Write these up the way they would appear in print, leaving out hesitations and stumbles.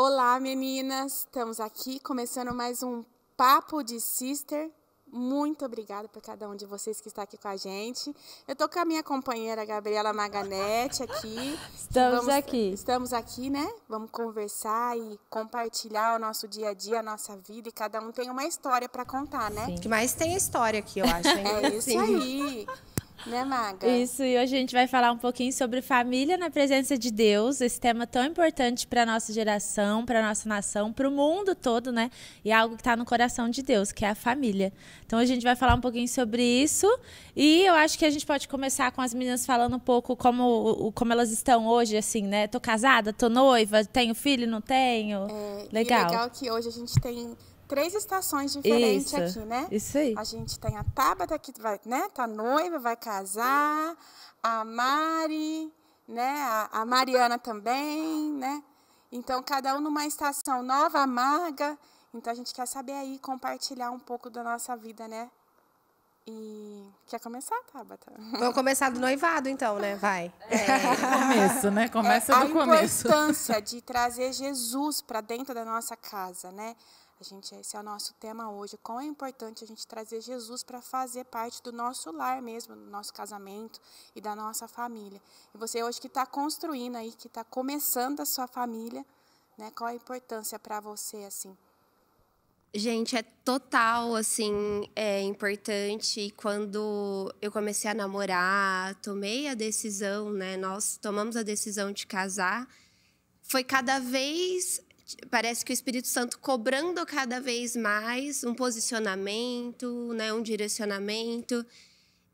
Olá, meninas! Estamos aqui começando mais um Papo de Sister. Muito obrigada por cada um de vocês que está aqui com a gente. Eu estou com a minha companheira Gabriela Maganete aqui. Estamos aqui, né? Vamos conversar e compartilhar o nosso dia a dia, a nossa vida. E cada um tem uma história para contar, né? Sim. O que mais tem história aqui, eu acho. Hein? É isso aí. Né, Maga? Isso, e hoje a gente vai falar um pouquinho sobre família na presença de Deus, esse tema tão importante para a nossa geração, para a nossa nação, para o mundo todo, né? E é algo que está no coração de Deus, que é a família. Então, a gente vai falar um pouquinho sobre isso e eu acho que a gente pode começar com as meninas falando um pouco como elas estão hoje, assim, né? Tô casada, tô noiva, tenho filho, não tenho? Legal. E legal que hoje a gente tem 3 estações diferentes aqui, né? Isso aí. A gente tem a Tabata que vai, né? Tá noiva, vai casar, a Mari, né? A Mariana também, né? Então, cada um numa estação nova, a Maga. Então, a gente quer saber aí, compartilhar um pouco da nossa vida, né? E quer começar, Tabata? Vamos começar do noivado, então, né? Vai. Começo, né? Começa do começo. A importância de trazer Jesus para dentro da nossa casa, né? Esse é o nosso tema hoje. Quão é importante a gente trazer Jesus para fazer parte do nosso lar mesmo, do nosso casamento e da nossa família. E você hoje que está construindo aí, que está começando a sua família, né? Qual a importância para você, assim? Gente, é total, assim, importante. Quando eu comecei a namorar, tomei a decisão, né? Nós tomamos a decisão de casar. Foi cada vez... Parece que o Espírito Santo cobrando cada vez mais um posicionamento, né, um direcionamento,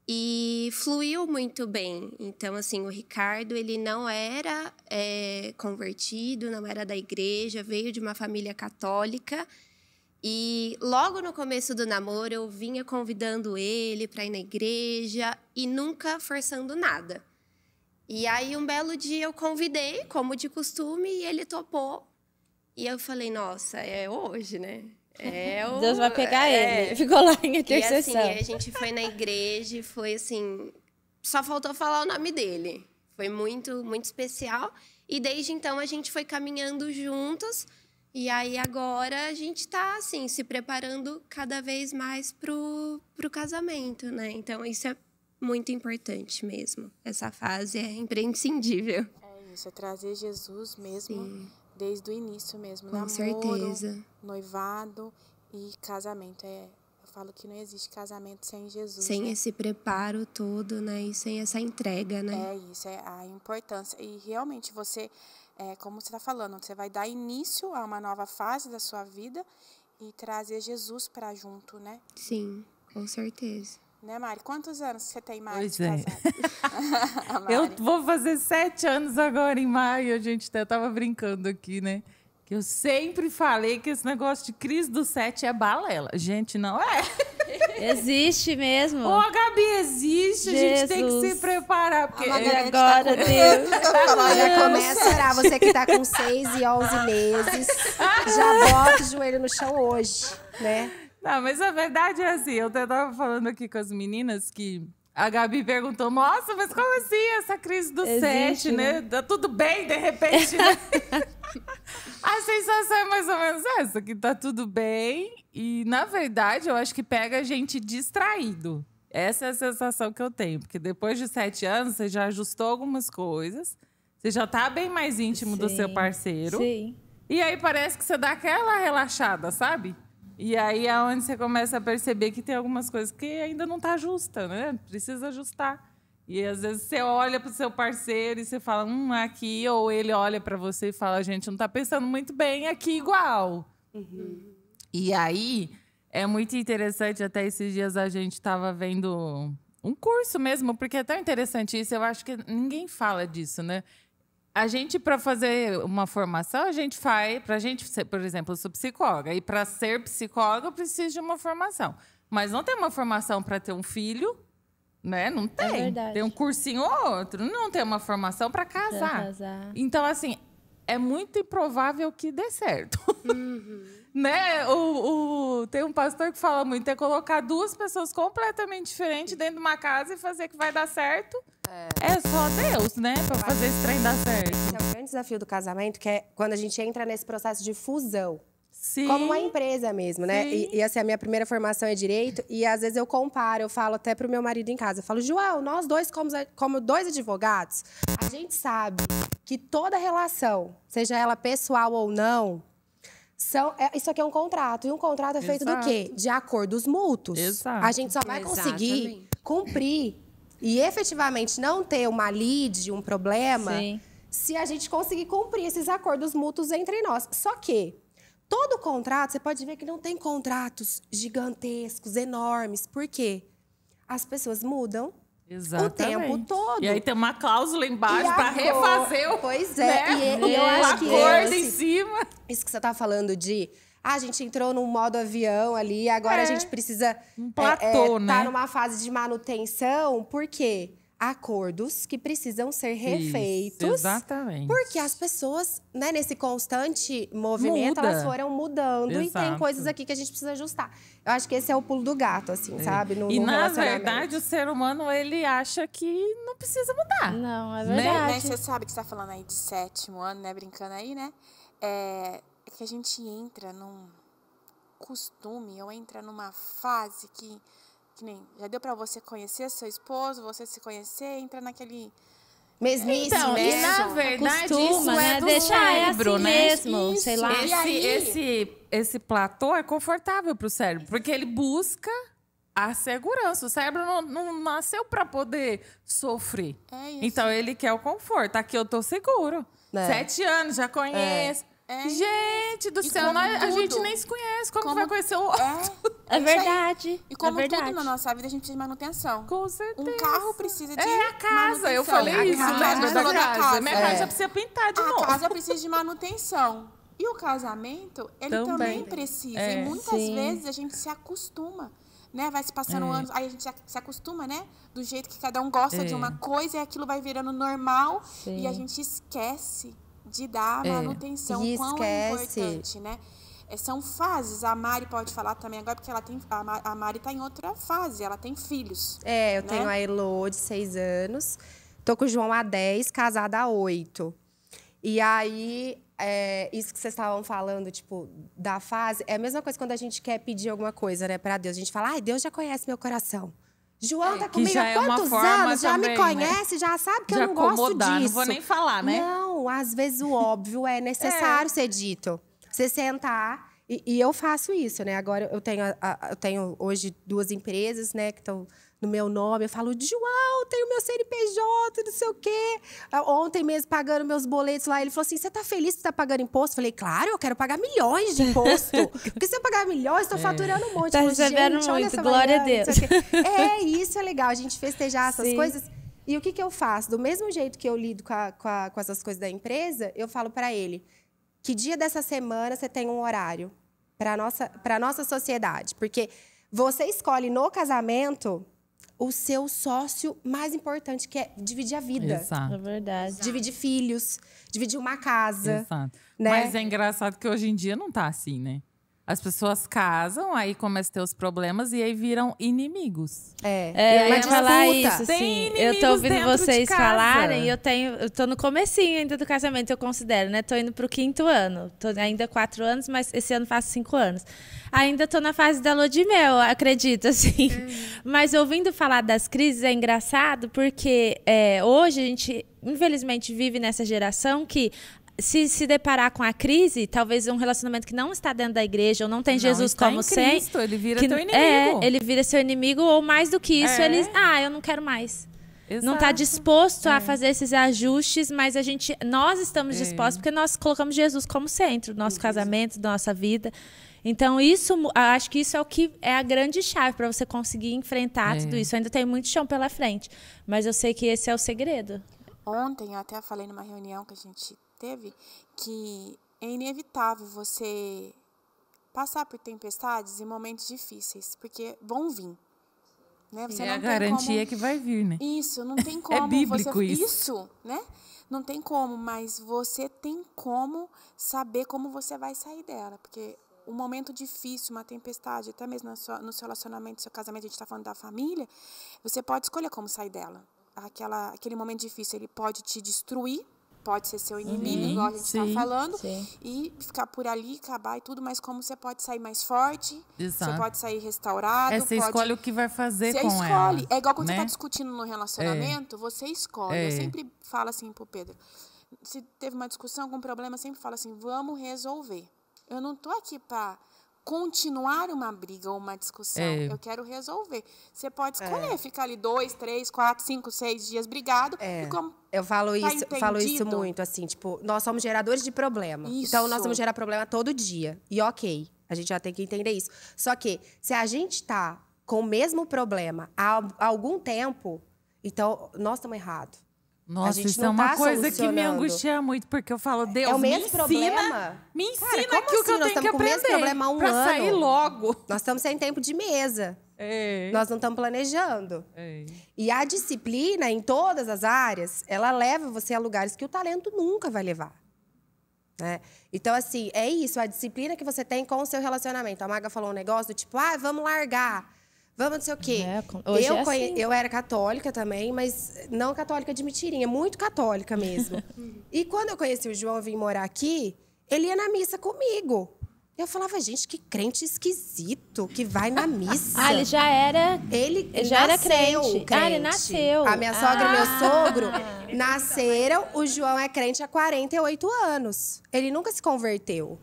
e fluiu muito bem. Então, assim, o Ricardo, ele não era convertido, não era da igreja, veio de uma família católica, e logo no começo do namoro eu vinha convidando ele para ir na igreja e nunca forçando nada. E aí, um belo dia eu convidei, como de costume, e ele topou. E eu falei, nossa, é hoje, né? Deus vai pegar ele. Ficou lá em intercessão. E assim, a gente foi na igreja e foi assim... Só faltou falar o nome dele. Foi muito, muito especial. E desde então a gente foi caminhando juntos. E aí agora a gente tá, assim, se preparando cada vez mais pro casamento, né? Então isso é muito importante mesmo. Essa fase é imprescindível. É isso, é trazer Jesus mesmo... Sim. Desde o início mesmo, com namoro, certeza. Noivado e casamento. Eu falo que não existe casamento sem Jesus. Sem né? esse preparo todo, né? E sem essa entrega, né? É isso, é a importância. E realmente você, como você está falando, você vai dar início a uma nova fase da sua vida e trazer Jesus para junto, né? Sim, com certeza. Né, Mari? Quantos anos você tem, Mari, Pois de é. casada? Eu vou fazer 7 anos agora em maio. Gente, eu tava brincando aqui, né? Que eu sempre falei que esse negócio de crise do 7 é balela. Gente, não é. Existe mesmo. Ô, Gabi, existe. Jesus. A gente tem que se preparar. Porque Agora, Deus. Já começa a orar. Você que tá com 6 e 11 meses, já bota o joelho no chão hoje, né? Não, mas a verdade é assim, eu até tava falando aqui com as meninas que a Gabi perguntou, nossa, mas como assim essa crise do 7, né? Tá tudo bem, de repente, né? A sensação é mais ou menos essa, que tá tudo bem e, na verdade, eu acho que pega a gente distraído. Essa é a sensação que eu tenho, porque depois de 7 anos, você já ajustou algumas coisas, você já tá bem mais íntimo do seu parceiro. Sim. E aí parece que você dá aquela relaxada, sabe? E aí é onde você começa a perceber que tem algumas coisas que ainda não tá justa, né? Precisa ajustar. E às vezes você olha pro seu parceiro e você fala, aqui, ou ele olha para você e fala, gente, não tá pensando muito bem aqui igual. Uhum. E aí é muito interessante, até esses dias a gente tava vendo um curso mesmo, porque é tão interessante isso, eu acho que ninguém fala disso, né? A gente, para fazer uma formação, a gente faz... Para a gente ser, por exemplo, eu sou psicóloga. E para ser psicóloga, eu preciso de uma formação. Mas não tem uma formação para ter um filho, né? Não tem. É verdade. Tem um cursinho ou outro. Não tem uma formação para casar. Então, assim, é muito improvável que dê certo. Uhum. Né? Tem um pastor que fala muito, é colocar 2 pessoas completamente diferentes dentro de uma casa e fazer que vai dar certo. É só Deus, né? Pra fazer esse trem dar certo. Esse é o grande desafio do casamento, que é quando a gente entra nesse processo de fusão. Sim. Como uma empresa mesmo, né? Sim. E assim, a minha primeira formação é direito. E às vezes eu comparo, eu falo até pro meu marido em casa. Eu falo, João, nós dois, como dois advogados, a gente sabe que toda relação, seja ela pessoal ou não, isso aqui é um contrato. E um contrato é feito do quê? De acordos mútuos. Exato. A gente só vai conseguir cumprir e efetivamente não ter uma lide, um problema, se a gente conseguir cumprir esses acordos mútuos entre nós. Só que todo contrato, você pode ver que não tem contratos gigantescos, enormes. Por quê? As pessoas mudam o tempo todo. E aí tem uma cláusula embaixo para refazer o... Pois é. Né? E eu acho que acordo em cima. Isso que você tá falando de... a gente entrou num modo avião ali, agora a gente precisa um platô, né? Tá numa fase de manutenção. Por quê? Acordos que precisam ser refeitos. Isso, exatamente. Porque as pessoas, né, nesse constante movimento, elas foram mudando. Exato. E tem coisas aqui que a gente precisa ajustar. Eu acho que esse é o pulo do gato, assim, sabe? E, na verdade, o ser humano, ele acha que não precisa mudar. Não, é verdade. Né? Você sabe que você tá falando aí de 7º ano, né? Brincando aí, né? É que a gente entra num costume, ou entra numa fase que nem já deu pra você conhecer seu esposo, você se conhecer, entra naquele mesmice, então, né? E na verdade, costuma, isso né? é do Deixar cérebro, assim né? mesmo, Isso. sei lá. Esse platô é confortável pro cérebro, porque ele busca a segurança. O cérebro não nasceu pra poder sofrer. É isso. Então, ele quer o conforto. Aqui eu tô seguro. 7 anos, já conheço. Gente do céu, a gente nem se conhece. Como vai conhecer o outro? É verdade. E como é verdade. tudo na nossa vida, a gente precisa de manutenção. Com certeza. Um carro precisa de a casa. manutenção. Eu falei isso, lembra da casa? Minha casa já precisa pintar de novo. A casa precisa de manutenção. E o casamento, ele também precisa. E muitas vezes a gente se acostuma. Né? Vai se passando anos, aí a gente se acostuma, né? Do jeito que cada um gosta de uma coisa, e aquilo vai virando normal. E a gente esquece de dar manutenção. E quão é importante, né? São fases. A Mari pode falar também agora, porque ela tem, a Mari tá em outra fase, ela tem filhos. Eu tenho a Elô, de 6 anos. Tô com o João há 10, casada há 8. E aí, isso que vocês estavam falando, tipo, da fase, é a mesma coisa quando a gente quer pedir alguma coisa, né, pra Deus. A gente fala, ai, Deus já conhece meu coração. João tá comigo há quantos anos? Já me conhece, já sabe que eu não gosto disso. Não vou nem falar, né? Não, às vezes o óbvio é necessário ser dito. Você sentar, e eu faço isso, né? Agora eu tenho hoje 2 empresas, né, que estão no meu nome. Eu falo, João, tenho meu CNPJ, não sei o quê. Ontem mesmo, pagando meus boletos lá, ele falou assim, você tá feliz que você tá pagando imposto? Eu falei, claro, eu quero pagar milhões de imposto. Porque se eu pagar milhões, estou faturando um monte. Tá recebendo muito, glória a Deus. Isso é legal, a gente festejar essas coisas. E o que eu faço? Do mesmo jeito que eu lido com essas coisas da empresa, eu falo para ele, que dia dessa semana você tem um horário para nossa sociedade? Porque você escolhe no casamento o seu sócio mais importante, que é dividir a vida. Exato. É verdade. Dividir filhos, dividir uma casa. Exato. Né? Mas é engraçado que hoje em dia não tá assim, né? As pessoas casam, aí começam a ter os problemas e aí viram inimigos. Eu ia falar isso, assim. Eu tô ouvindo vocês falarem, eu tô no comecinho ainda do casamento, eu considero, né? Tô indo pro 5º ano. Tô ainda 4 anos, mas esse ano faço 5 anos. Ainda tô na fase da lua de mel, acredito, assim. Mas ouvindo falar das crises é engraçado, porque hoje a gente, infelizmente, vive nessa geração que se deparar com a crise, talvez um relacionamento que não está dentro da igreja ou não tem Jesus como Cristo, ele vira teu inimigo. Ele vira seu inimigo, ou mais do que isso, eu não quero mais. Exato. Não está disposto a fazer esses ajustes, mas nós estamos dispostos porque nós colocamos Jesus como centro do nosso casamento, da nossa vida. Então, acho que isso é o que é a grande chave para você conseguir enfrentar tudo isso. Ainda tem muito chão pela frente, mas eu sei que esse é o segredo. Ontem, eu até falei numa reunião que a gente teve, que é inevitável você passar por tempestades e momentos difíceis, porque vão vir. Né? Você e não a garantia como... que vai vir, né? Isso, não tem como. É bíblico isso. Isso, né? Não tem como, mas você tem como saber como você vai sair dela, porque um momento difícil, uma tempestade, até mesmo no seu relacionamento, no seu casamento, a gente está falando da família, você pode escolher como sair dela. aquele momento difícil, ele pode te destruir, pode ser seu inimigo, igual a gente está falando, e ficar por ali, acabar e tudo, mas como você pode sair mais forte, você pode sair restaurado. Você escolhe o que vai fazer com ela. Você escolhe. É igual quando você está discutindo no relacionamento, você escolhe. Eu sempre falo assim pro Pedro, se teve uma discussão, algum problema, eu sempre falo assim, vamos resolver. Eu não tô aqui para continuar uma briga ou uma discussão. Eu quero resolver. Você pode escolher ficar ali 2, 3, 4, 5, 6 dias brigado. Eu falo isso muito, assim, tipo, nós somos geradores de problema. Então, nós vamos gerar problema todo dia. E ok, a gente já tem que entender isso. Só que, se a gente tá com o mesmo problema há algum tempo, então, nós estamos errados. Nossa, isso é uma coisa que me angustia muito, porque eu falo, Deus, me ensina aquilo que eu tenho que aprender pra sair logo. Nós estamos sem tempo de mesa. Nós não estamos planejando. E a disciplina, em todas as áreas, ela leva você a lugares que o talento nunca vai levar. Né? Então, assim, é isso, a disciplina que você tem com o seu relacionamento. A Maga falou um negócio do tipo, vamos largar. Vamos não sei o quê. Eu era católica também, mas não católica de mentirinha, muito católica mesmo. E quando eu conheci o João e vim morar aqui, ele ia na missa comigo. Eu falava, gente, que crente esquisito que vai na missa. Ele já era. Ele já era crente. Ele nasceu. A minha sogra e meu sogro nasceram. O João é crente há 48 anos. Ele nunca se converteu.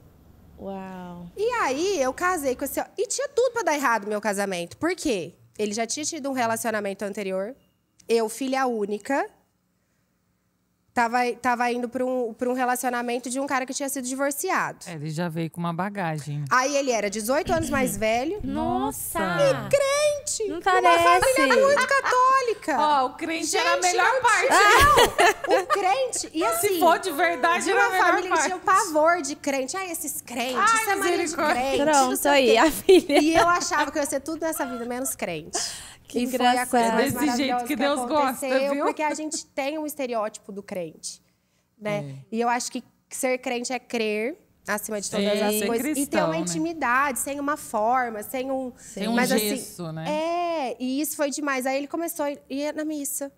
Uau. E aí, eu casei com esse... E tinha tudo pra dar errado no meu casamento. Por quê? Ele já tinha tido um relacionamento anterior. Eu, filha única, tava indo pra um relacionamento de um cara que tinha sido divorciado. Ele já veio com uma bagagem. Aí, ele era 18 anos mais velho. Nossa! E crente! Não parece. Uma família muito católica. O crente era a melhor parte. O crente... E assim, se for de verdade, era a melhor família parte. Que tinha o pavor de crente. Esses crentes, isso é mania de crente. Pronto, aí, a filha. E eu achava que eu ia ser tudo nessa vida, menos crente. Que e foi a coisa mais desse jeito que Deus gosta, viu? Porque a gente tem um estereótipo do crente, né? E eu acho que ser crente é crer acima de todas as coisas. Cristão, e ter uma né? intimidade, sem uma forma, sem um... Tem um gesso, assim, né? E isso foi demais. Aí ele começou a ir na missa.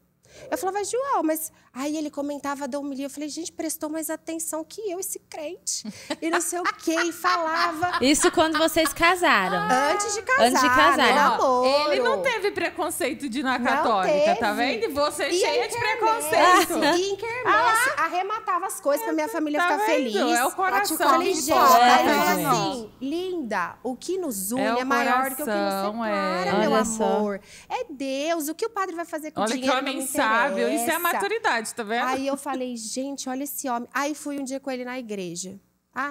Eu falava, João, mas... Aí ele comentava da homilia. Eu falei, gente, prestou mais atenção que eu, esse crente. E não sei o quê, e falava... Isso quando vocês casaram? Antes de casar. Antes de casar. Namoro. Ele não teve preconceito de ir na católica, tá vendo? E você cheia de preconceito. E em quermesse, arrematava as coisas pra minha família ficar vendo? feliz. É o coração. Eu falei, que gente, toca, aí eu gente. falei assim, linda, o que nos une É é o maior do que o que nos coração, separa, meu Olha só. amor. É Deus, o que o padre vai fazer com o Olha que dinheiro não homem me sábio. Isso é a interessa. maturidade, tá vendo? Aí eu falei, gente, olha esse homem. Aí fui um dia com ele na igreja.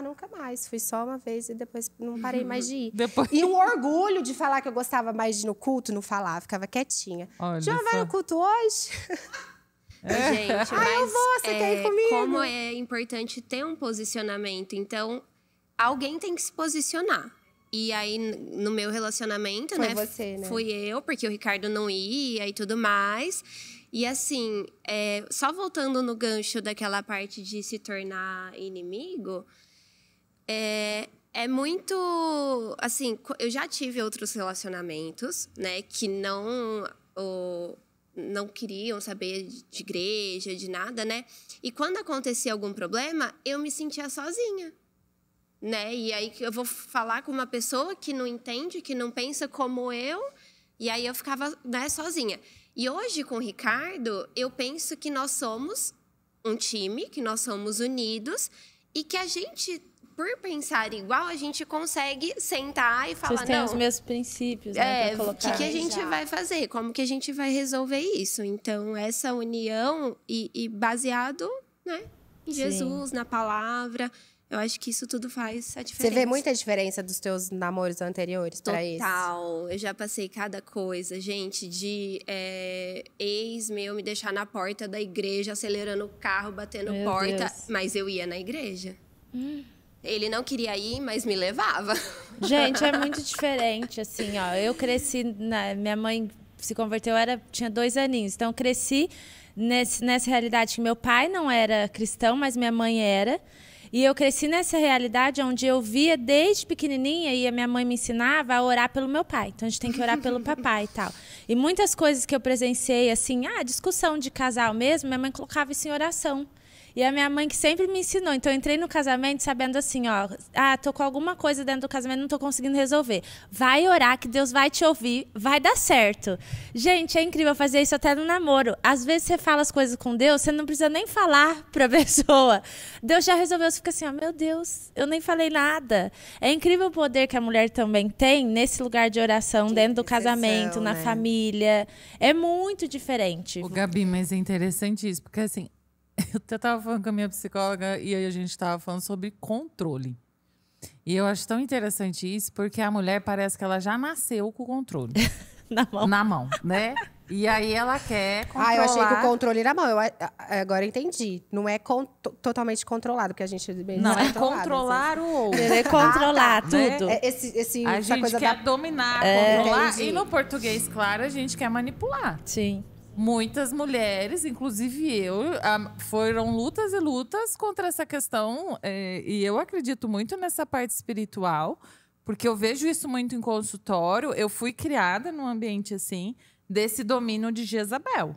Nunca mais. Fui só uma vez e depois não parei mais de ir. E um orgulho de falar que eu gostava mais de ir no culto, não falava, ficava quietinha. Já vai no culto hoje? Gente, mas eu vou, você quer ir comigo? Como é importante ter um posicionamento. Então, alguém tem que se posicionar. E aí, no meu relacionamento, Foi você, né? fui eu, porque o Ricardo não ia e tudo mais. E assim, só voltando no gancho daquela parte de se tornar inimigo, é muito... Assim, eu já tive outros relacionamentos, né? Que não queriam saber de igreja, de nada, né? E quando acontecia algum problema, eu me sentia sozinha. Né? E aí eu vou falar com uma pessoa que não entende, que não pensa como eu, e aí eu ficava, né, sozinha. E hoje, com o Ricardo, eu penso que nós somos um time, que nós somos unidos, e que a gente, por pensar igual, a gente consegue sentar e falar, Vocês têm não, os mesmos princípios, né, pra o colocar. que a gente vai fazer? Como que a gente vai resolver isso? Então, essa união e baseado, né, em Jesus, na palavra... Eu acho que isso tudo faz a diferença. Você vê muita diferença dos teus namoros anteriores para esse? Total. Eu já passei cada coisa, gente, de ex meu me deixar na porta da igreja, acelerando o carro, batendo Meu porta. Deus. Mas eu ia na igreja. Ele não queria ir, mas me levava. Gente, é muito diferente, assim, ó. Eu cresci, minha mãe se converteu, tinha 2 aninhos. Então, eu cresci nessa realidade que meu pai não era cristão, mas minha mãe era. E eu cresci nessa realidade onde eu via desde pequenininha, e a minha mãe me ensinava a orar pelo meu pai. Então, a gente tem que orar pelo papai e tal. E muitas coisas que eu presenciei, assim, discussão de casal mesmo, minha mãe colocava isso em oração. E a minha mãe que sempre me ensinou. Então, eu entrei no casamento sabendo assim, ó... tô com alguma coisa dentro do casamento, não tô conseguindo resolver. Vai orar, que Deus vai te ouvir, vai dar certo. Gente, é incrível fazer isso até no namoro. Às vezes, você fala as coisas com Deus, você não precisa nem falar pra pessoa. Deus já resolveu, você fica assim, ó, meu Deus, eu nem falei nada. É incrível o poder que a mulher também tem nesse lugar de oração, dentro do casamento, na família. É muito diferente. O Gabi, mas é interessante isso, porque assim... Eu tava falando com a minha psicóloga e aí a gente tava falando sobre controle. E eu acho tão interessante isso, porque a mulher parece que ela já nasceu com o controle. Na mão, né? E aí ela quer controlar... eu achei que o controle na mão. Agora entendi. Não é totalmente controlado, porque a gente... Não, é controlar o outro. É controlar tudo. Né? A gente quer dominar, controlar. E no português, claro, a gente quer manipular. Sim. Muitas mulheres, inclusive eu, foram lutas e lutas contra essa questão. E eu acredito muito nessa parte espiritual, porque eu vejo isso muito em consultório. Eu fui criada num ambiente assim, desse domínio de Jezabel,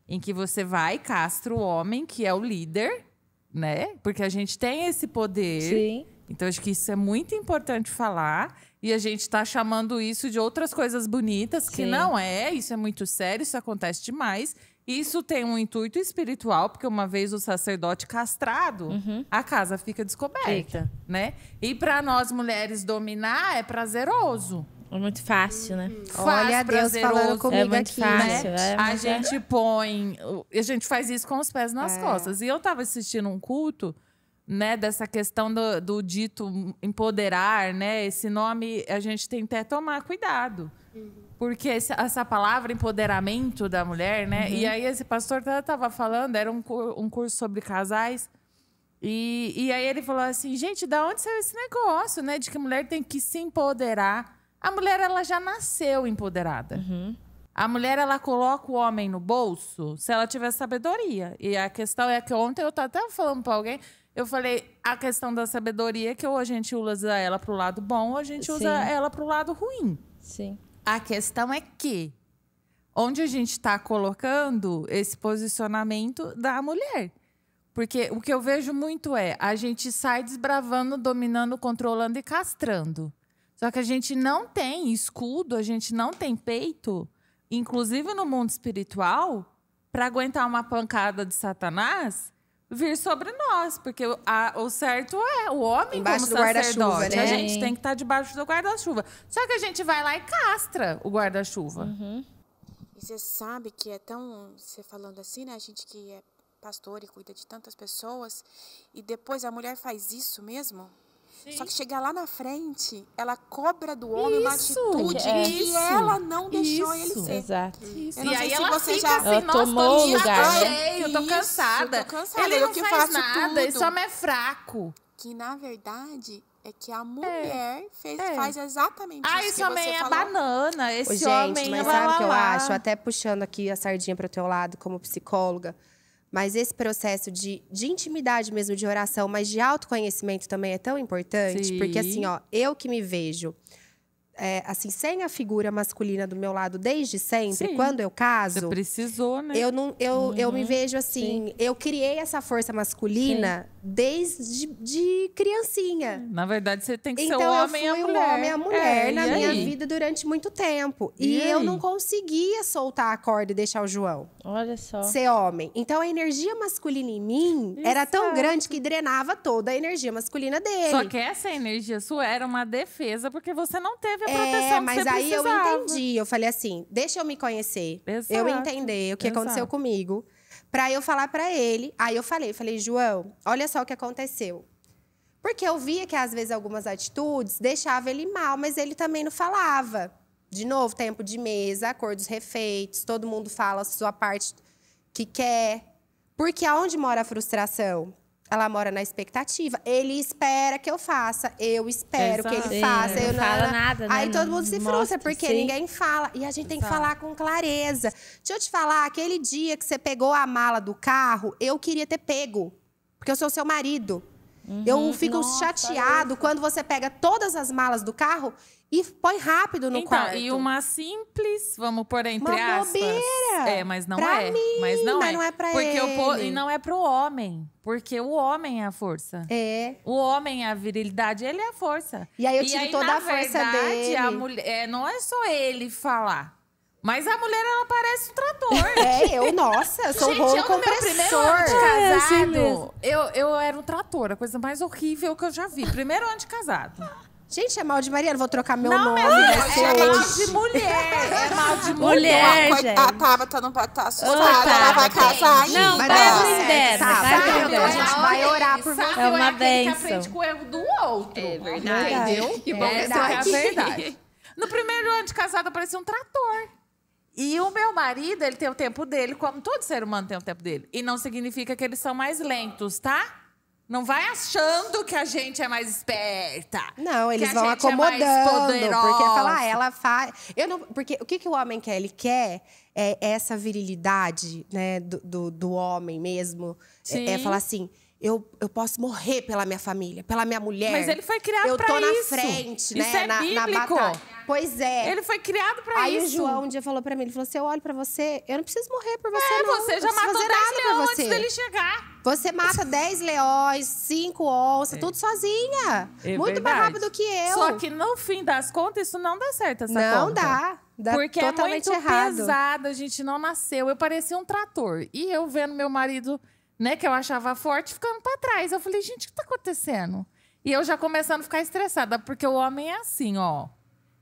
em que você vai e castra o homem, que é o líder, né? Porque a gente tem esse poder. Sim. Então, acho que isso é muito importante falar. E a gente está chamando isso de outras coisas bonitas, que não é. Isso é muito sério, isso acontece demais. Isso tem um intuito espiritual, porque uma vez o sacerdote castrado, a casa fica descoberta, né? E para nós mulheres dominar é prazeroso. É muito fácil, né? Olha, Deus falando comigo é muito aqui, fácil, né? A gente põe... A gente faz isso com os pés nas costas. E eu estava assistindo um culto... Né, dessa questão do dito empoderar, né? Esse nome a gente tem que até tomar cuidado. Porque essa palavra empoderamento da mulher, né? E aí esse pastor estava falando, era um curso sobre casais. E aí ele falou assim, gente, da onde saiu esse negócio, né? De que a mulher tem que se empoderar. A mulher, ela já nasceu empoderada. A mulher, ela coloca o homem no bolso se ela tiver sabedoria. E a questão é que ontem eu estava até falando para alguém... Eu falei, a questão da sabedoria, que ou a gente usa ela pro lado bom, ou a gente usa ela pro lado ruim. Sim. A questão é que, onde a gente está colocando esse posicionamento da mulher. Porque o que eu vejo muito é, a gente sai desbravando, dominando, controlando e castrando. Só que a gente não tem escudo, a gente não tem peito, inclusive no mundo espiritual, para aguentar uma pancada de Satanás... vir sobre nós, porque o certo é o homem embaixo como do guarda-chuva, sacerdote. né? A gente tem que estar debaixo do guarda-chuva. Só que a gente vai lá e castra o guarda-chuva. E você sabe que é tão... Você falando assim, né? A gente que é pastor e cuida de tantas pessoas, e depois a mulher faz isso mesmo... Sim. Só que chegar lá na frente, ela cobra do homem uma atitude que ela não deixou ele ser. Exato. Eu E aí ela você fica já... assim, ela nossa, tomou o lugar, né? Eu tô cansada. Ele não faz nada, esse homem é fraco. Que, na verdade, é que a mulher faz exatamente isso esse que homem você é falou. banana, esse Gente, homem mas é sabe o que eu acho? Até puxando aqui a sardinha pro teu lado como psicóloga. Mas esse processo de intimidade mesmo, de oração, mas de autoconhecimento também é tão importante. Sim. Porque assim, ó, eu que me vejo, assim, sem a figura masculina do meu lado desde sempre, Sim. quando eu caso… Você precisou, né? Eu me vejo assim, eu criei essa força masculina desde de criancinha. Na verdade, você tem que ser o Então, homem e a eu fui mulher. o homem e a mulher na e minha aí? vida durante muito tempo. E E eu aí? não conseguia soltar a corda e deixar o João Olha só. ser homem. Então, a energia masculina em mim era tão grande que drenava toda a energia masculina dele. Só que essa energia sua era uma defesa, porque você não teve a proteção que mas você aí eu precisava. entendi. Eu falei assim, deixa eu me conhecer. Exato, Eu entender o que aconteceu comigo. Pra eu falar pra ele. Aí eu falei, João, olha só o que aconteceu. Porque eu via que, às vezes, algumas atitudes deixavam ele mal, mas ele também não falava. De novo, tempo de mesa, acordos refeitos, todo mundo fala a sua parte que quer. Porque aonde mora a frustração? Ela mora na expectativa. Ele espera que eu faça, eu espero que ele faça. Não fala nada, né? Aí todo mundo se frustra, Mostra, porque sim. ninguém fala. E a gente tem que falar com clareza. Deixa eu te falar, aquele dia que você pegou a mala do carro, eu queria ter pego. Porque eu sou seu marido. Eu fico chateado quando você pega todas as malas do carro e põe rápido no quarto. E uma simples, vamos pôr entre uma aspas. bobeira. Mas não pra é. Mim, mas não é pra porque ele. E não é pro homem. Porque o homem é a força. O homem é a virilidade, ele é a força. E aí eu tiro toda a força dele. A mulher, não é só ele falar. Mas a mulher, ela parece um trator. Nossa, eu sou um rolo compressor. Casado, eu era um trator, a coisa mais horrível que eu já vi. Primeiro ano de casado. Gente, é mal de Mariana, vou trocar meu não, nome. É mal de mulher. É mal de mulher, gente. A Tabata não tá assustada, ela vai casar ainda. Não, vai aprender. A gente vai orar por você. É uma bênção. Que aprende com o erro do outro. É verdade. Entendeu? Que bom Essa é a verdade. No primeiro ano de casado, eu parecia um trator. E o meu marido, ele tem o tempo dele, como todo ser humano tem o tempo dele. E não significa que eles são mais lentos, tá? Não vai achando que a gente é mais esperta. Não, eles que vão a gente acomodando. É mais poderosa. Porque falar, ela faz. Porque o que o homem quer? Ele quer essa virilidade, né, do homem mesmo. É falar assim. Eu posso morrer pela minha família, pela minha mulher. Mas ele foi criado pra isso. Eu tô na frente, né? Isso é na batalha. Pois é. Ele foi criado pra Aí isso. Aí o João um dia falou pra mim, ele falou assim, eu olho pra você, eu não preciso morrer por você, não. Você já matou 10 leões antes dele chegar. Você mata 10 leões, 5 onças, tudo sozinha. Muito mais rápido que eu. Só que no fim das contas, isso não dá certo, essa conta. Não dá. Dá porque totalmente é muito errado. pesado, a gente não nasceu. Eu parecia um trator. E eu vendo meu marido, né, que eu achava forte, ficando pra trás. Eu falei, gente, o que tá acontecendo? E eu já começando a ficar estressada, porque o homem é assim, ó.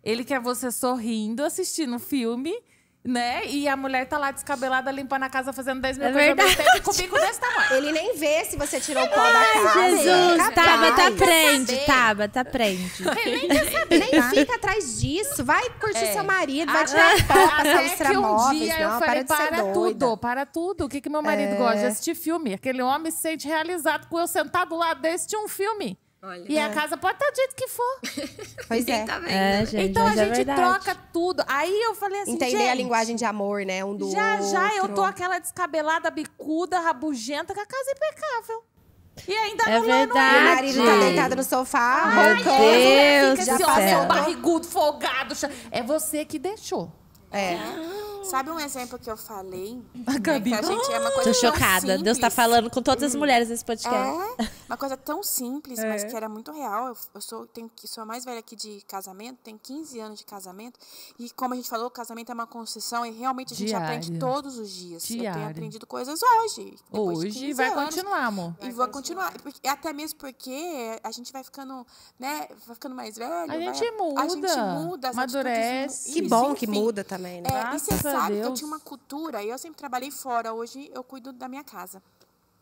Ele quer você sorrindo, assistindo um filme, né? E a mulher tá lá descabelada, limpando a casa, fazendo 10 mil coisas ao mesmo tempo, com o bico desse tamanho. Ele nem vê se você tirou o pó da casa. Jesus, Tabata, aprende, Tabata, aprende. Ele nem quer saber. Nem fica atrás disso. Vai curtir seu marido, vai tirar o pó, passar os tramóveis. Dia eu falei, para tudo. O que meu marido gosta? De assistir filme. Aquele homem se sente realizado com eu sentado do lado dele assistir um filme. Olha. E a casa pode estar do jeito que for. Pois é. Tá vendo? Gente, então a gente troca tudo. Aí eu falei assim, entender gente, a linguagem de amor, né? Um do outro. Já eu tô aquela descabelada, bicuda, rabugenta, com a casa impecável. E ainda não verdade. O marido tá deitado no sofá, Meu Deus fica do assim, céu. ó, barrigudo, folgado. É você que deixou. Sabe um exemplo que eu falei? A Gabi. Que a gente é uma coisa Tô tão chocada. simples. Deus tá falando com todas as mulheres nesse podcast. Uma coisa tão simples, mas que era muito real. Eu sou a mais velha aqui de casamento, tenho 15 anos de casamento. E como a gente falou, o casamento é uma construção e realmente a gente aprende todos os dias. Eu tenho aprendido coisas hoje. Hoje vai continuar, amor. E vou continuar. Até mesmo porque a gente vai ficando, né? Vai ficando mais velho. A gente muda, amadurece. Que bom que muda também, né? E você sabe que eu tinha uma cultura, e eu sempre trabalhei fora. Hoje eu cuido da minha casa.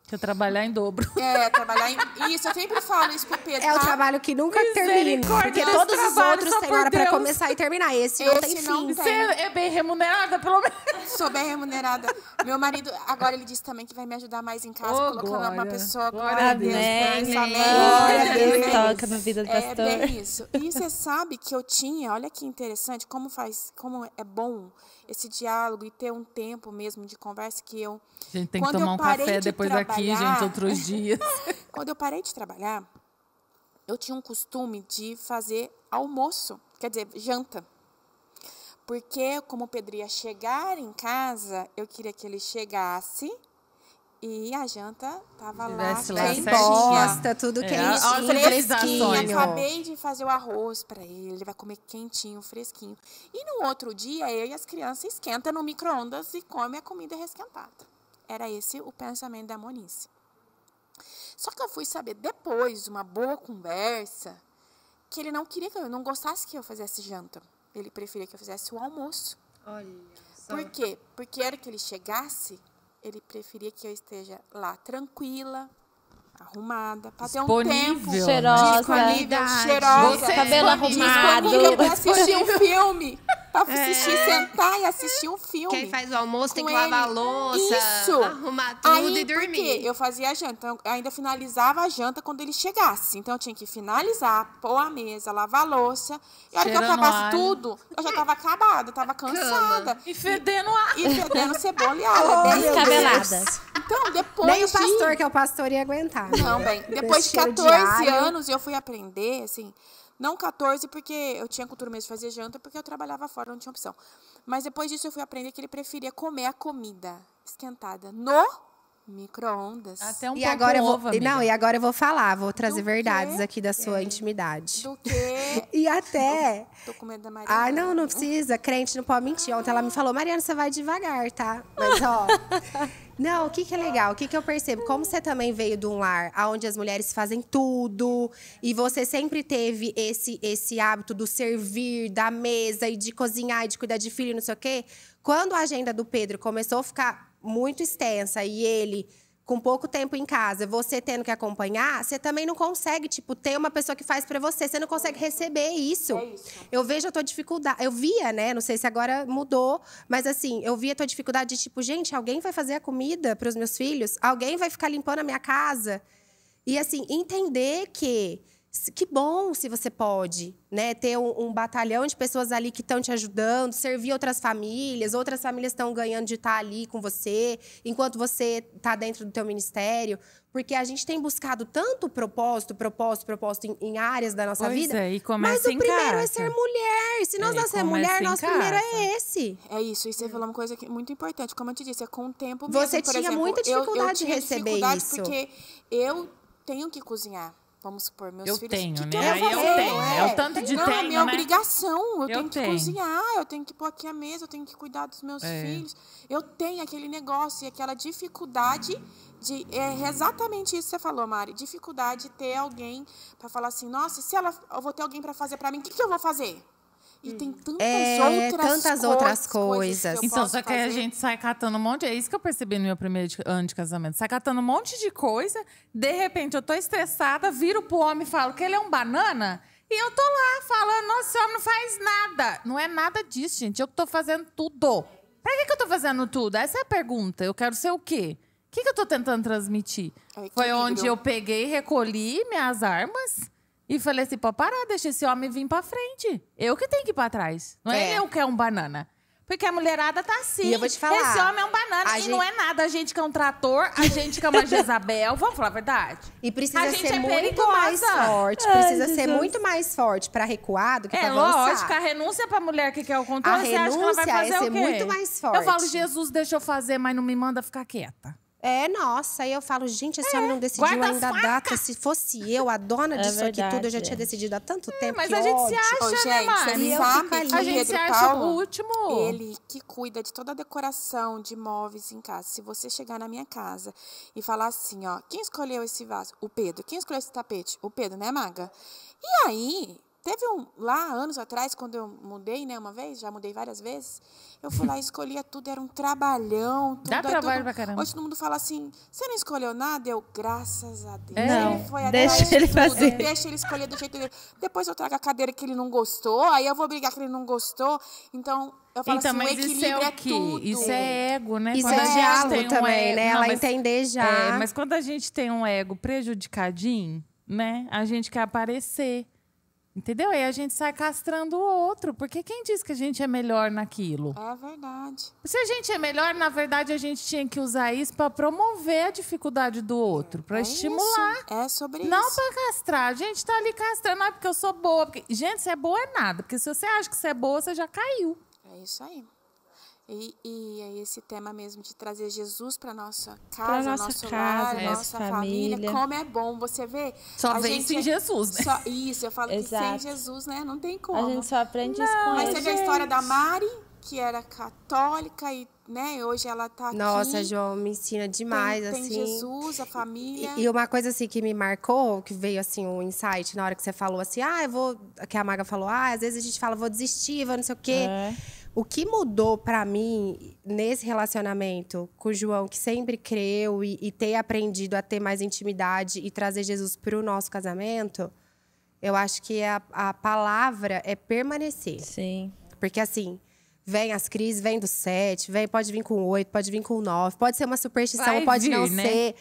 Quer trabalhar em dobro. Trabalhar em... Isso, eu sempre falo isso pro Pedro. É o trabalho que nunca termina. Porque todos os outros têm hora pra começar e terminar. Esse não tem fim. Você é bem remunerada, pelo menos? Sou bem remunerada. Meu marido, agora ele disse também que vai me ajudar mais em casa, colocando uma pessoa... Glória a Deus. Glória a Deus. Toca na vida do pastor. É bem isso. E você sabe que eu tinha, olha que interessante, como é bom esse diálogo e ter um tempo mesmo de conversa que eu... A gente tem que tomar um café depois daqui, gente, outros dias. Quando eu parei de trabalhar, eu tinha um costume de fazer almoço, quer dizer, janta. Porque, como o Pedro ia chegar em casa, eu queria que ele chegasse e a janta tava lá, bem bosta, tudo quentinho, fresquinho. Acabei de fazer o arroz para ele vai comer quentinho, fresquinho. E no outro dia, eu e as crianças esquentam no micro-ondas e comem a comida resquentada. Era esse o pensamento da Monice. Só que eu fui saber depois, de uma boa conversa, que ele não queria que eu não gostasse que eu fizesse janta. Ele preferia que eu fizesse o almoço. Olha só. Por quê? Porque era que ele chegasse, ele preferia que eu esteja lá tranquila, arrumada, para ter um tempo cheirosa, cheirosa, cabelo arrumado, para assistir um filme, pra assistir, sentar e assistir um filme. Quem faz o almoço tem com que lavar a ele. louça, Isso. arrumar tudo Aí, e dormir. Porque eu fazia a janta, então eu ainda finalizava a janta quando ele chegasse. Então eu tinha que finalizar, pôr a mesa, lavar a louça. E a hora que eu Cheirando acabasse alho. tudo, eu já tava acabada, tava cansada. E fedendo ar. E fedendo cebola e alho. Bem Descabelada. Então, depois Nem o de... pastor, que é o pastor, ia aguentar. Não, bem, depois de Esse cheiro de 14 alho. anos eu fui aprender, assim, não 14 porque eu tinha cultura mesmo de fazer janta, porque eu trabalhava fora, não tinha opção. Mas depois disso eu fui aprender que ele preferia comer a comida esquentada no micro-ondas. Até um E pouco agora eu vou, ovo, amiga. não, e agora eu vou falar, vou trazer Do verdades quê? aqui da sua intimidade. Do que... E até Tô com medo da Maria. Ah, não precisa. Crente não pode mentir. Ontem ela me falou, Mariana, você vai devagar, tá? Mas, ó... Não, o que é legal? O que eu percebo? Como você também veio de um lar onde as mulheres fazem tudo e você sempre teve esse hábito do servir, da mesa e de cozinhar e de cuidar de filho e não sei o quê. Quando a agenda do Pedro começou a ficar muito extensa e ele... com pouco tempo em casa, você tendo que acompanhar, você também não consegue, tipo, ter uma pessoa que faz pra você. Você não consegue receber isso. É isso. Eu vejo a tua dificuldade. Eu via, né? Não sei se agora mudou, mas assim, eu via a tua dificuldade de, tipo, gente, alguém vai fazer a comida pros meus filhos? Alguém vai ficar limpando a minha casa? E assim, entender que bom se você pode, né? Ter um batalhão de pessoas ali que estão te ajudando, servir outras famílias estão ganhando de estar ali com você, enquanto você está dentro do teu ministério. Porque a gente tem buscado tanto propósito em áreas da nossa Pois vida. é, e Mas começa o em primeiro é casa. ser mulher. Se nós nascemos começa mulher, em nosso primeiro casa. é esse. É isso, e você falou uma coisa muito importante. Como eu te disse, é com o tempo Você mesmo. Por tinha exemplo, muita dificuldade de tinha receber dificuldade isso. porque eu tenho que cozinhar. Vamos supor, meus Eu filhos... tenho, que né? eu vou Aí eu fazer? tenho. É o tanto de Não, é tenho, minha né? obrigação. Eu tenho que tenho. cozinhar, eu tenho que pôr aqui a mesa, eu tenho que cuidar dos meus filhos. Eu tenho aquele negócio e aquela dificuldade de... É exatamente isso que você falou, Mari. Dificuldade de ter alguém para falar assim, nossa, eu vou ter alguém para fazer para mim, o que eu vou fazer? E tem tantas outras coisas. que eu Então, posso só que aí a fazer. gente sai catando um monte... É isso que eu percebi no meu primeiro ano de casamento. Sai catando um monte de coisa. De repente, eu tô estressada, viro pro homem e falo que ele é um banana. E eu tô lá falando, nossa, esse homem não faz nada. Não é nada disso, gente. Eu que tô fazendo tudo. Pra que eu tô fazendo tudo? Essa é a pergunta. Eu quero ser o quê? O que eu tô tentando transmitir? É Foi equilíbrio. onde eu peguei, recolhi minhas armas... E falei assim, pô, parar, deixa esse homem vir pra frente. Eu que tenho que ir pra trás. Não é eu que é um banana. Porque a mulherada tá assim. E eu vou te falar, Esse homem é um banana. E não é nada. A gente que é um trator, a gente que é uma Jezabel. Vamos falar a verdade? E precisa A gente ser é muito perigosa. mais forte. Precisa ser muito mais forte pra recuar do que pra avançar. Lógico, a renúncia pra mulher que quer o controle, A você acha que ela vai renúncia é fazer ser o quê? muito mais forte. Eu falo, Jesus, deixa eu fazer, mas não me manda ficar quieta. Nossa, aí eu falo, gente, esse homem não decidiu guarda as ainda a data. Se fosse eu, a dona disso aqui verdade, tudo, eu já tinha decidido há tanto tempo. Mas que a gente se ódio. acha, Ô, né, gente, Mari? você E eu sabe fico que ali. o A gente Pedro se acha Paulo, o último. ele que cuida de toda a decoração de móveis em casa. Se você chegar na minha casa e falar assim, ó, quem escolheu esse vaso? O Pedro. Quem escolheu esse tapete? O Pedro, né, Maga? E aí, teve lá, anos atrás, quando eu mudei, né, uma vez, já mudei várias vezes, eu fui lá e escolhia tudo, era um trabalhão. Tudo, Dá aí trabalho todo- pra caramba. Hoje todo mundo fala assim, você não escolheu nada? Eu, graças a Deus. Não, Ele foi deixa atrás de ele tudo, fazer. deixa ele escolher do jeito dele. Depois eu trago a cadeira que ele não gostou, aí eu vou brigar que ele não gostou. Então, eu falo Então, assim, o mas isso equilíbrio é o quê? tudo. Isso é ego, né? Isso Quando a é gente diálogo tem um também, ego- né? Não, Ela mas- entender já. Mas quando a gente tem um ego prejudicadinho, né? A gente quer aparecer. Entendeu? Aí a gente sai castrando o outro. Porque quem diz que a gente é melhor naquilo? É verdade. Se a gente é melhor, na verdade, a gente tinha que usar isso para promover a dificuldade do outro. Para É não isso, é sobre Não isso. para castrar. A gente tá ali castrando, não é porque eu sou boa. Porque... Gente, se é boa é nada. Porque se você acha que você é boa, você já caiu. É isso aí. E é esse tema mesmo de trazer Jesus para nossa Pra casa, nossa nosso casa, lar, nossa nossa família. família. Como é bom você ver. Só a vem gente sem Jesus, né? Isso, eu falo que sem Exato. Jesus, né? Não tem A como. gente só aprende isso com Mas ele. você vê a história da Mari, que era católica e, né, hoje ela tá aqui. Nossa, João, me ensina demais, tem assim. Jesus, a família. E uma coisa assim que me marcou, que veio assim um insight na hora que você falou assim, eu vou. Que a Maga falou, às vezes a gente fala, vou desistir, vou não sei o quê. É. O que mudou pra mim nesse relacionamento com o João, que sempre creu e ter aprendido a ter mais intimidade e trazer Jesus pro nosso casamento, eu acho que a palavra é permanecer. Sim. Porque assim, Vem as crises, vem do 7, pode vir com 8, pode vir com 9, pode ser uma superstição, pode não ser.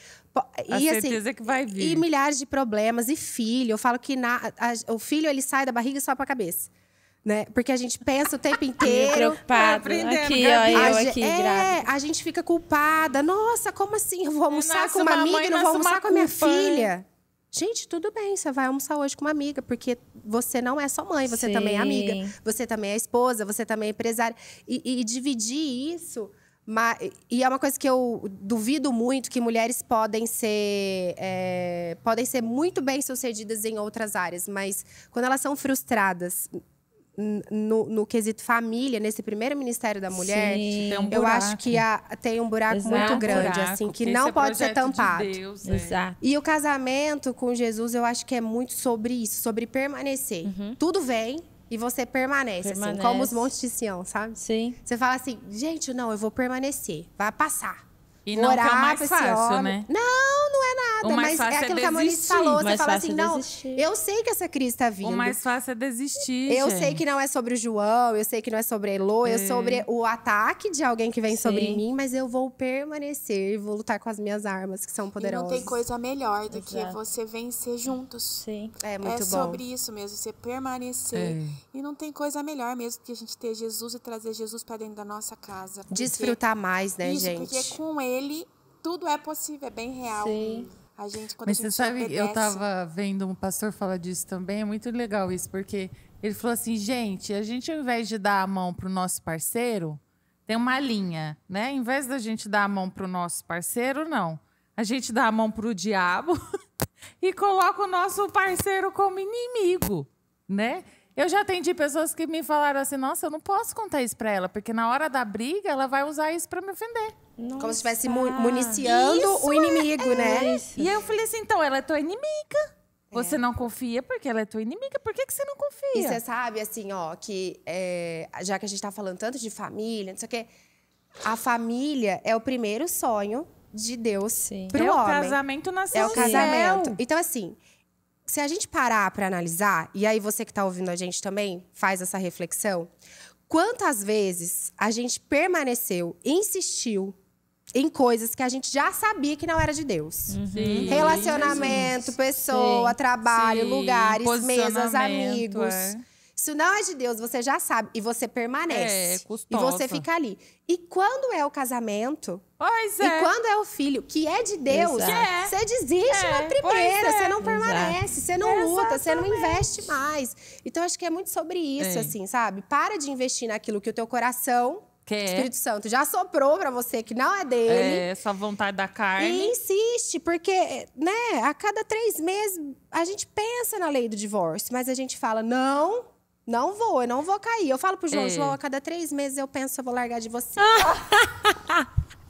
A certeza que vai vir. E milhares de problemas. E filho, eu falo que o filho ele sai da barriga só pra cabeça. Né? Porque a gente pensa o tempo inteiro. Preocupado. Aqui, ó, eu aqui, grávida. A gente fica culpada. Nossa, como assim? Eu vou almoçar com uma amiga e não vou almoçar com a minha filha? Gente, tudo bem, você vai almoçar hoje com uma amiga, porque você não é só mãe, você também é amiga, você também é esposa, você também é empresária. E dividir isso. E é uma coisa que eu duvido muito, que mulheres podem ser muito bem-sucedidas em outras áreas, mas quando elas são frustradas no quesito família, nesse primeiro Ministério da Mulher, eu acho que tem um buraco muito grande, assim, que não pode ser tampado. De Deus, Exato. E o casamento com Jesus, eu acho que é muito sobre isso, sobre permanecer. Tudo vem e você permanece, assim, como os montes de Sião, sabe? Sim. Você fala assim, gente, não, eu vou permanecer, vai passar. E não que é o mais fácil, né? Não é nada. Mas é aquilo que a Moniz falou. Você fala assim, não, eu sei que essa crise tá vindo. O mais fácil é desistir, Eu sei que não é sobre o João, eu sei que não é sobre a Elô, é sobre o ataque de alguém que vem sobre mim, mas eu vou permanecer e vou lutar com as minhas armas, que são poderosas. E não tem coisa melhor do que você vencer juntos. Sim. É muito bom. sobre isso mesmo, você permanecer. E não tem coisa melhor mesmo que a gente ter Jesus e trazer Jesus para dentro da nossa casa. Desfrutar mais, né, gente? Porque com ele tudo é possível, é bem real. Sim. A gente, quando Mas a gente você sabe, obedece... eu tava vendo um pastor falar disso também, é muito legal isso, porque ele falou assim, gente, a gente ao invés de dar a mão pro nosso parceiro, tem uma linha, né? Em vez da gente dar a mão pro nosso parceiro, não. A gente dá a mão pro diabo e coloca o nosso parceiro como inimigo, né? Eu já atendi pessoas que me falaram assim, nossa, eu não posso contar isso pra ela, porque na hora da briga ela vai usar isso pra me ofender. Nossa. Como se estivesse municiando o inimigo, né? E aí eu falei assim, então, ela é tua inimiga. Você não confia porque ela é tua inimiga. Por que você não confia? E você sabe, assim, ó, que já que a gente tá falando tanto de família, não sei o quê, a família é o primeiro sonho de Deus pro homem. É o casamento nasceu É o casamento. Então, assim, se a gente parar para analisar, e aí você que tá ouvindo a gente também faz essa reflexão, quantas vezes a gente permaneceu, insistiu em coisas que a gente já sabia que não era de Deus. Sim. Relacionamento, pessoa, trabalho, lugares, mesas, posicionamento, amigos. Isso não é de Deus, você já sabe. E você permanece. E você fica ali. E quando é o casamento... Pois E quando é o filho, que é de Deus, você desiste na primeira. Você não permanece, você não luta, você não investe mais. Então, acho que é muito sobre isso, assim, sabe? Para de investir naquilo que o teu coração... O Espírito Santo já soprou pra você que não é dele. É, sua vontade da carne. E insiste, porque, né, a cada 3 meses a gente pensa na lei do divórcio, mas a gente fala, eu não vou cair. Eu falo pro João, João, a cada 3 meses eu penso, eu vou largar de você.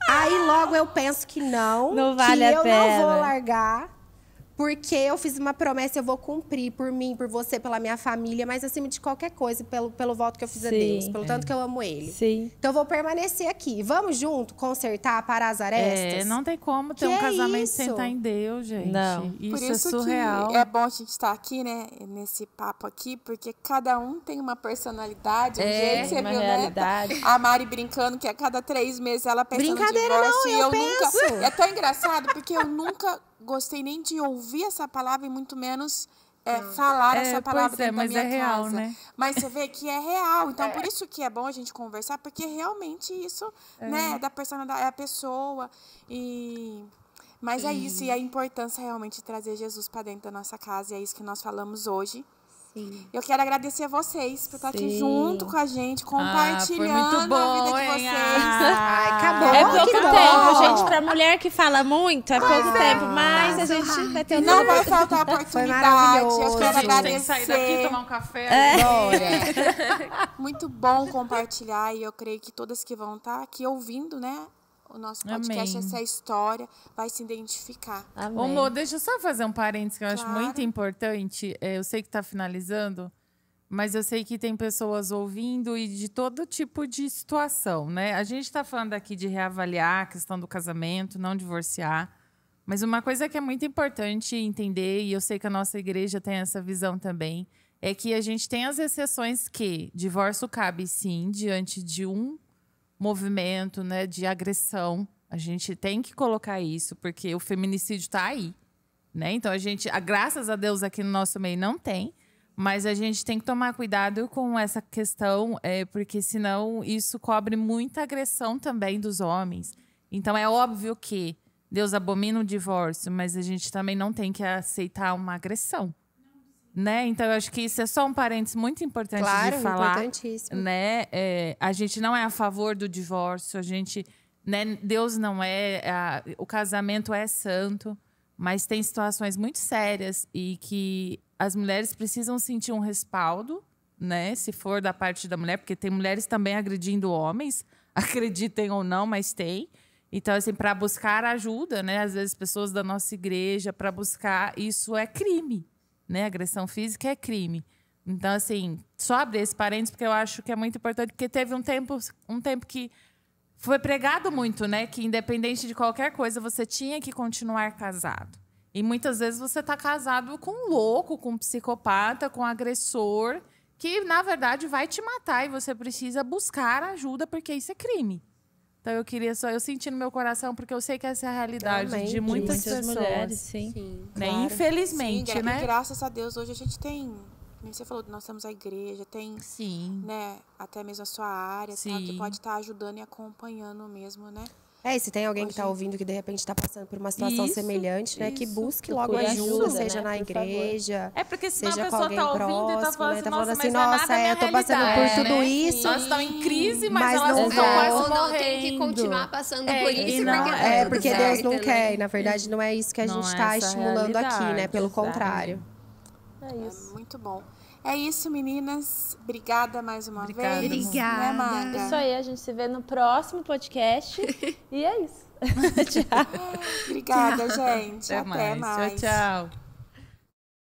Aí logo eu penso que não vale a pena. Não vou largar. Porque eu fiz uma promessa, eu vou cumprir por mim, por você, pela minha família, mas acima de qualquer coisa, pelo voto que eu fiz a Deus, pelo tanto que eu amo ele. Sim. Então eu vou permanecer aqui. Vamos junto consertar, parar as arestas? Não tem como ter um casamento sem estar em Deus, gente. Não. Por isso é surreal. que é bom a gente estar aqui, né, nesse papo aqui, porque cada um tem uma personalidade, um jeito, você uma viu, realidade. né? A Mari brincando que a cada 3 meses ela pensa Brincadeira, no divórcio. não, eu penso. Nunca... É tão engraçado, porque eu nunca gostei nem de ouvir essa palavra e muito menos falar essa palavra dentro da minha é real, casa. né? Mas você vê que é real. Então, por isso que é bom a gente conversar, porque realmente isso, né, da personalidade, é a pessoa. Mas é isso, e a importância realmente de trazer Jesus para dentro da nossa casa, e é isso que nós falamos hoje. Sim. Eu quero agradecer a vocês por estar aqui junto com a gente, compartilhando foi muito bom, a vida de vocês. Ai, acabou. É pouco que tempo, bom. gente. Pra mulher que fala muito, é pouco tempo. Mas a gente vai ter Não vai faltar oportunidade. Eu quero Tem que agradecer. sair daqui, tomar um café. Muito bom compartilhar, e eu creio que todas que vão estar aqui ouvindo, né, o nosso podcast, Amém. essa história, vai se identificar. Amém. Ô, Mo, deixa eu só fazer um parênteses que eu acho Claro. muito importante. Eu sei que está finalizando, mas eu sei que tem pessoas ouvindo e de todo tipo de situação, né? A gente está falando aqui de reavaliar a questão do casamento, não divorciar. Mas uma coisa que é muito importante entender, e eu sei que a nossa igreja tem essa visão também, é que a gente tem as exceções que divórcio cabe sim diante de um movimento, né, de agressão. A gente tem que colocar isso, porque o feminicídio está aí, né? Então graças a Deus aqui no nosso meio não tem, mas a gente tem que tomar cuidado com essa questão, porque senão isso cobre muita agressão também dos homens. Então é óbvio que Deus abomina o divórcio, mas a gente também não tem que aceitar uma agressão. Né? Então, eu acho que isso é só um parênteses muito importante de falar. Importantíssimo. Né? A gente não é a favor do divórcio, né? Deus não o casamento é santo, mas tem situações muito sérias e que as mulheres precisam sentir um respaldo, né? Se for da parte da mulher, porque tem mulheres também agredindo homens, acreditem ou não, mas tem. Então, assim, para buscar ajuda, né? Às vezes, pessoas da nossa igreja, para buscar, isso é crime. Né? Agressão física é crime. Então, assim, só abrir esse parênteses, porque eu acho que é muito importante, porque teve um tempo que foi pregado muito, né? Que independente de qualquer coisa, você tinha que continuar casado. E muitas vezes você está casado com um louco, com um psicopata, com um agressor, que, na verdade, vai te matar e você precisa buscar ajuda, porque isso é crime. Então, eu senti no meu coração, porque eu sei que essa é a realidade de muitas pessoas. Mulheres, sim. Né? Claro. Infelizmente, Sim, né? E graças a Deus, hoje a gente tem... Como você falou, nós temos a igreja, tem... Sim. Né, até mesmo a sua área, tá, Sim. que pode estar ajudando e acompanhando mesmo, né? E se tem alguém que está ouvindo que de repente está passando por uma situação semelhante, né? Que busque logo Procure ajuda, ajuda, seja né? na Por favor. igreja, Porque senão seja a com pessoa alguém tá ouvindo e tá próximo, né? Tá falando mas assim, não é nada nossa, a minha eu tô passando realidade, por tudo né? isso. Elas estão em crise, mas Mas elas não não estão vão. quase Ou não morrendo. tem que continuar passando por e isso, não- porque tá É, tudo porque certo, Deus não né? quer. E, na verdade, não é isso que a Não gente é está essa estimulando aqui, né? realidade, Pelo exatamente. contrário. É isso. Muito bom. É isso, meninas. Obrigada mais uma Obrigada, vez. Obrigada. Né, Maga? Isso aí, a gente se vê no próximo podcast. E é isso. Tchau. Obrigada, gente. Até mais. Tchau, tchau.